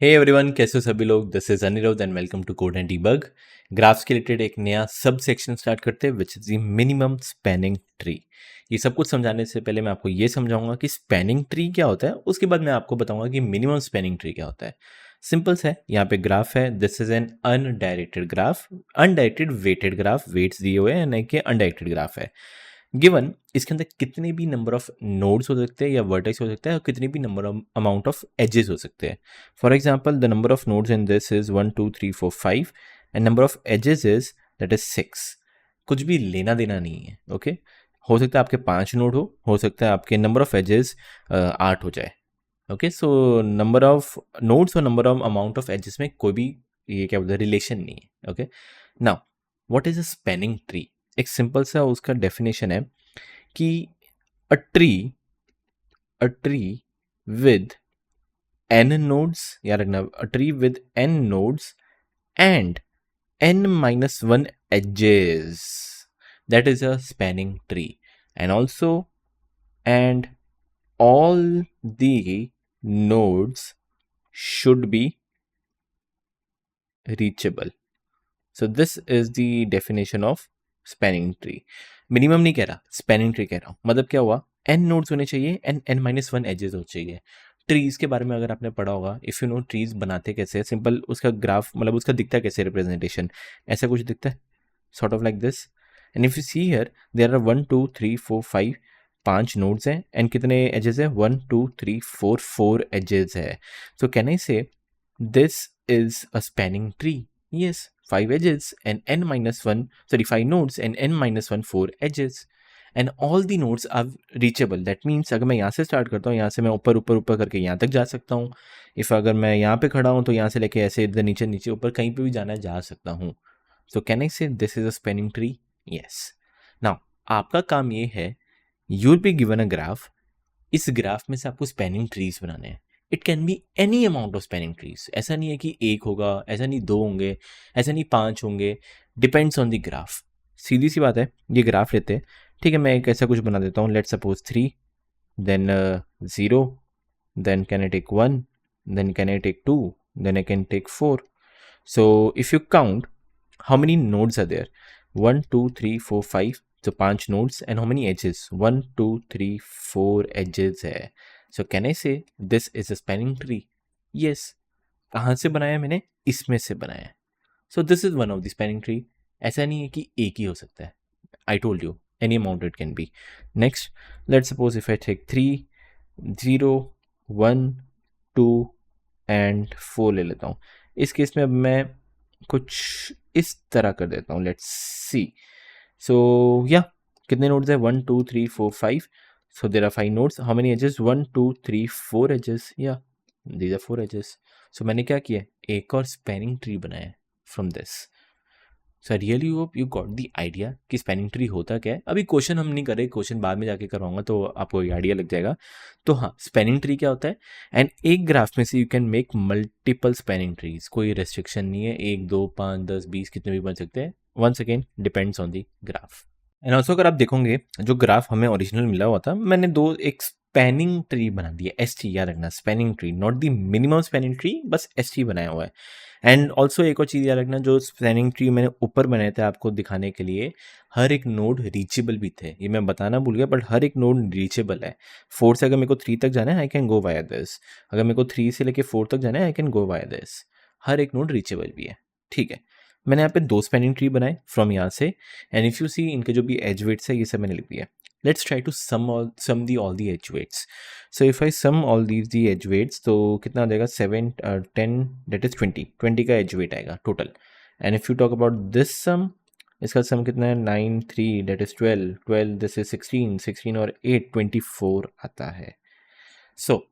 Hey everyone, कैसे हो सभी लोग। This is Anirudh and welcome to code and debug. Graphs के रिलेटेड एक नया सब सेक्शन स्टार्ट करते हैं which is the minimum spanning tree. ये सब कुछ समझाने से पहले मैं आपको ये समझाऊंगा कि स्पैनिंग ट्री क्या होता है, उसके बाद मैं आपको बताऊंगा कि मिनिमम स्पैनिंग ट्री क्या होता है। सिंपल है, यहाँ पे ग्राफ है। This is an undirected graph, undirected weighted graph, weights दिए हुए हैं, नहीं कि अनडायरेक्टेड ग्राफ है। गिवन इसके अंदर कितने भी नंबर ऑफ नोड्स हो सकते हैं या वर्टेक्स हो सकता है और कितने भी number of amount of edges हो सकते हैं। For example, the number of nodes in this is 1 2 3 4 5 and number of edges is that is 6। कुछ भी लेना देना नहीं है। ओके हो सकता है आपके 5 नोड हो सकता है आपके नंबर ऑफ एजेस 8 हो जाए। Okay so number of nodes और number of amount of edges में कोई भी ये क्या बोलते हैं रिलेशन नहीं है। Okay now what is a spanning tree. एक सिंपल सा उसका डेफिनेशन है कि a tree a tree with n nodes, याद रखना, a tree with n nodes and n minus 1 edges, that is a spanning tree. And also, and all the nodes should be reachable. So this is the definition of spanning tree. Minimum नहीं कह रहा, spanning tree कह रहा हूँ। मतलब क्या हुआ, N nodes होने चाहिए and N minus one edges होने चाहिए। ट्रीज के बारे में अगर आपने पढ़ा होगा, इफ़ यू नो ट्रीज बनाते कैसे, सिंपल उसका ग्राफ मतलब उसका दिखता कैसे रिप्रेजेंटेशन, ऐसा कुछ दिखता है sort of like this. And if you see here there are 1 2 3 4 5 5 nodes हैं एंड कितने एजेस है, 1 2 3 4 4 एजेस है। सो कैन आई से this is a spanning tree? Yes, 5 edges and n minus 1, sorry, 5 nodes and n minus 1, 4 edges. And all the nodes are reachable. That means अगर मैं यहाँ से start करता हूँ, यहाँ से मैं ऊपर ऊपर ऊपर करके यहाँ तक जा सकता हूँ। इफ़ अगर मैं यहाँ पे खड़ा हूँ तो यहाँ से लेके ऐसे इधर नीचे नीचे ऊपर कहीं पे भी जाना जा सकता हूँ। सो कैन आई से this is a spanning tree? Yes. Now आपका काम ये है, you will be given a graph. इस ग्राफ में से आपको स्पैनिंग ट्रीज बनाने हैं। It can be any amount of spanning trees. ऐसा नहीं है कि एक होगा, ऐसा नहीं दो होंगे, ऐसा नहीं 5 होंगे। Depends on the graph. सीधी सी बात है, ये ग्राफ लेते हैं, ठीक है। मैं एक ऐसा कुछ बना देता हूँ, let suppose 3, then 0, then can I take 1, then can I take 2, then I can take 4। So if you count how many nodes are there, 1 2 3 4 5, so 5 nodes, and how many edges, 1 2 3 4 edges है। so can I say this is a spanning tree? yes। कहाँ से बनाया मैंने, इसमें से बनाया है। so this is one of the spanning tree। ऐसा नहीं है कि एक ही हो सकता है। I told you any amount it can be। next, let's suppose if I take 3 0 1 2 and 4 ले लेता हूँ। इस केस में अब मैं कुछ इस तरह कर देता हूँ, लेट्स सी। सो या कितने नोड्स है, 1 2 3 4 5। So there are 5 nodes. How many edges, 1 2 3 4 edges. या दीज आर 4 एजेस। सो मैंने क्या किया, एक और स्पैनिंग ट्री बनाया from this. So I really hope you got the idea कि स्पैनिंग ट्री होता क्या है। अभी क्वेश्चन हम नहीं कर रहे, क्वेश्चन बाद में जाके करवाऊंगा तो आपको आइडिया लग जाएगा। तो हाँ, स्पैनिंग ट्री क्या होता है। एंड एक ग्राफ में से you can make multiple spanning trees. कोई रेस्ट्रिक्शन नहीं है, 1 2 5 10 20 कितने भी बन सकते हैं। Once again depends on the graph. And also अगर आप देखोगे, जो ग्राफ हमें ओरिजिनल मिला हुआ था, मैंने एक स्पैनिंग ट्री बना दिया, एस टी, याद रखना, spanning tree, not the minimum spanning tree, बस एस टी बनाया हुआ है। एंड ऑल्सो एक और चीज़ याद रखना, जो स्पैनिंग ट्री मैंने ऊपर बनाए थे आपको दिखाने के लिए, हर एक नोड रीचेबल भी थे। ये मैं बताना भूल गया, बट हर एक नोड रीचेबल है। 4 से अगर मेरे को 3 तक जाना है, I can go via this. अगर मेरे को 3 से लेके 4 तक जाना है, I can go via this. हर एक नोड रीचेबल भी है, ठीक है। मैंने यहाँ पे 2 स्पैनिंग ट्री बनाए फ्रॉम यहाँ से। एंड इफ यू सी, इनके जो भी एज वेट्स है ये सब मैंने लिख दिया। Let's try to sum all the edge weights. So if I sum all these the edge weights, तो कितना आ जाएगा, 7 10, दैट इज 20 का एज वेट आएगा total. And if you talk about this sum, इसका सम कितना है, 9 3, दैट इज 12 12, दिस इज 16 16 और 8 24 आता है। सो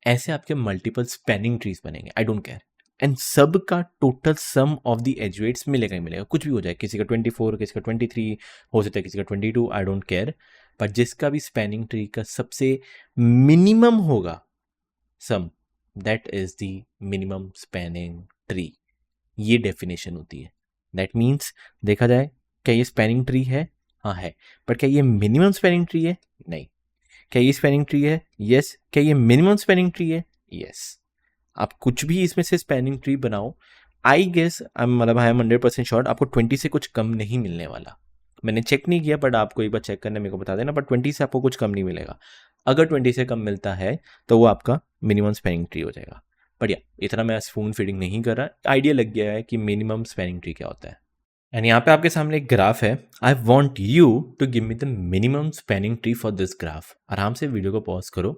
ऐसे आपके मल्टीपल स्पैनिंग ट्रीज बनेंगे, आई डोंट केयर। एंड सब का total sum of the edge weights मिलेगा ही मिलेगा, कुछ भी हो जाए, किसी का 24, किसी का 23, हो सकता है किसी का 22, आई डोंट केयर। पर जिसका भी स्पैनिंग ट्री का सबसे मिनिमम होगा sum, that is the minimum spanning tree. ये डेफिनेशन होती है। दैट मीन्स देखा जाए, क्या ये स्पैनिंग ट्री है? हाँ है। पर क्या ये मिनिमम स्पैनिंग ट्री है? नहीं। क्या ये स्पैनिंग ट्री है? यस। क्या ये मिनिमम स्पैनिंग ट्री है? यस। आप कुछ भी इसमें से स्पैनिंग ट्री बनाओ, आई गेस मतलब आई एम 100% श्योर आपको 20 से कुछ कम नहीं मिलने वाला। मैंने चेक नहीं किया, बट आपको एक बार चेक करना मेरे को बता देना, बट 20 से आपको कुछ कम नहीं मिलेगा। अगर 20 से कम मिलता है तो वो आपका मिनिमम स्पैनिंग ट्री हो जाएगा। बट या इतना मैं स्पून फीडिंग नहीं कर रहा, आइडिया लग गया है कि मिनिमम स्पैनिंग ट्री क्या होता है। एंड यहाँ पे आपके सामने एक ग्राफ है। I want you to give me the minimum spanning tree for this graph. आराम से वीडियो को पॉज करो।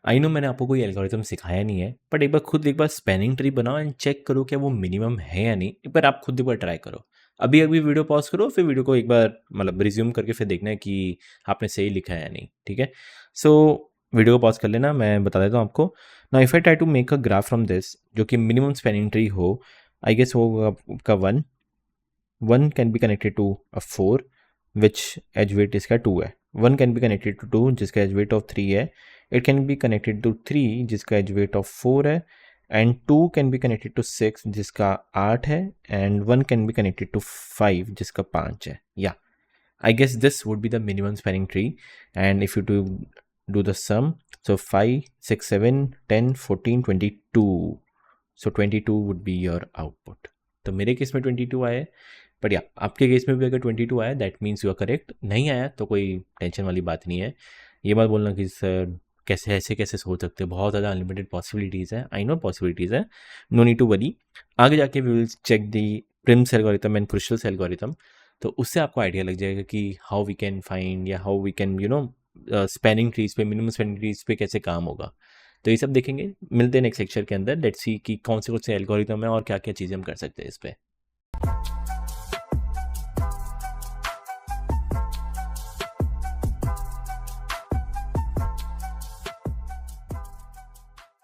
आई नो मैंने आपको कोई एल्गोरिथम सिखाया नहीं है, बट एक बार स्पैनिंग ट्री बनाओ एंड चेक करो क्या वो मिनिमम है या नहीं। एक बार आप खुद एक बार ट्राई करो। अभी अभी वीडियो पॉज करो, फिर वीडियो को एक बार मतलब रिज्यूम करके फिर देखना है कि आपने सही लिखा है या नहीं। ठीक है, सो वीडियो को पॉज कर लेना, मैं बता देता हूँ आपको। Now if I try to make a graph from this जो कि मिनिमम स्पैनिंग ट्री हो, आई गेस वो आपका 1 can be connected to a 4 which edge weight इसका 2 है। 1 can be connected to 2 जिसका edge weight of 3 है। It can be connected to 3 जिसका edge weight of 4 है। and 2 can be connected to 6 जिसका 8 है। and 1 can be connected to 5 जिसका 5 है। Yeah, I guess this would be the minimum spanning tree. And if you do the sum, so 5, 6, 7, 10, 14, 22. So 22 would be your output. तो मेरे case में 22 आया है, but या आपके केस में भी अगर 22 आया that means you are correct. नहीं आया तो कोई टेंशन वाली बात नहीं है। ये बात बोलना कि सर कैसे ऐसे कैसे सोच सकते हैं, बहुत ज़्यादा अनलिमिटेड पॉसिबिलिटीज़ है। आई नो पॉसिबिलिटीज़ है, नो नीड टू वरी। आगे जाके we will check the Prim's algorithm and Kruskal's algorithm, तो उससे आपको आइडिया लग जाएगा कि हाउ वी कैन फाइंड या how we can spanning trees पे, मिनिमम स्पैनिंग ट्रीज पे कैसे काम होगा। तो ये सब देखेंगे, मिलते हैं नेक्स्ट लेक्चर के अंदर। लेट्स सी कि कौन से एल्गोरिथम है और क्या क्या चीज़ें हम कर सकते हैं इस पर।